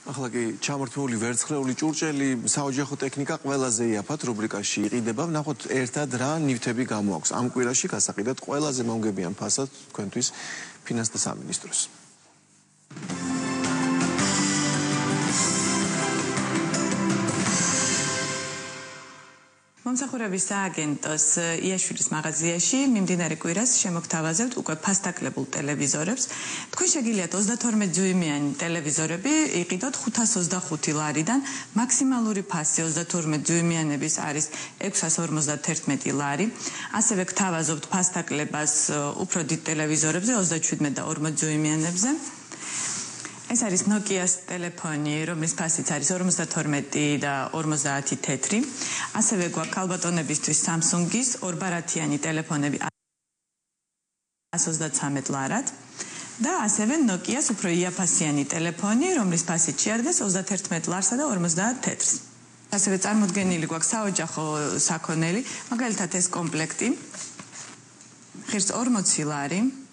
ახლა კი ჩამორთმეული ვერცხლეული ჭურჭელი საოჯახო ტექნიკა ყველაზე იაფად რუბრიკაში იყიდება. ვნახოთ ერთად რა ნივთები გამოაქვს. ამ კვირაში გასაყიდად ყველაზე მომგებიან ფასად თქვენთვის ფინანსთა სამინისტროს. მომსახურების სააგენტოს იაშვილის მაღაზიაში მიმდინარე კვირას შემოგთავაზებთ უკვე ფასდაკლებულ ტელევიზორებს. თქვენ შეგიძლიათ 32 დიუმიანი ტელევიზორები იყიდოთ 525 ლარიდან. მაქსიმალური ფასი 32 დიუმიანების არის 651 ლარი. ასევე გთავაზობთ ფასდაკლებას უფრო დიდ ტელევიზორებზე 37 და 40 დიუმიანებზე. ეს არის Nokia-ს ტელეფონი, რომლის ფასიც არის 52 და 50 თეთრი. ასევე გვაქვს ქალბატონებისთვის Samsung-ის 2 ბარათიანი ტელეფონები 133 ლარად და ასევე Nokia-ს უფრო იაფასიანი ტელეფონი, რომლის ფასი შეადგენს 31 ლარსა და 50 თეთრს. ასევე წარმოდგენილი გვაქვს საოჯახო საქონელი, მაგალითად ეს კომპლექტი. ღირს 40 ლარი.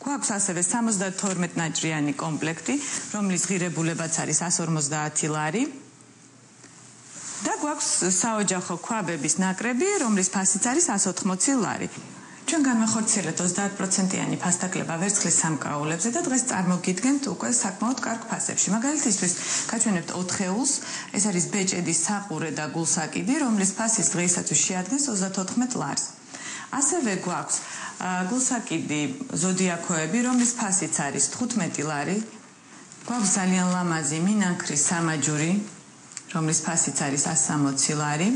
გვაქვს ასევე 72 ნაჭრიანი კომპლექტი, რომლის ღირებულებაც არის 150 ლარი. და გვაქვს საოჯახო ქვაბების ნაკრები, რომლის ფასიც არის 180 ლარი. ჩვენ განვახორციელებთ 30%-იანი ფასდაკლება ვერცხლის სამკაულებზე და დღეს წარმოგიდგენთ უკვე საკმაოდ კარგ ფასებში. მაგალითისთვის გაჩვენებთ 4-ეულს, ეს არის ბეჭედის საყურე და გულსაკიდი, რომლის ფასიც დღეისათვის შეადგენს 34 ლარს. ასევე გვაქვს გულსაკიდი ზოდიაქოები, რომლის ფასიც არის 15 ლარი. გვაქვს ძალიან ლამაზი მინანქრის სამაჯური, რომლის ფასიც არის 160 ლარი.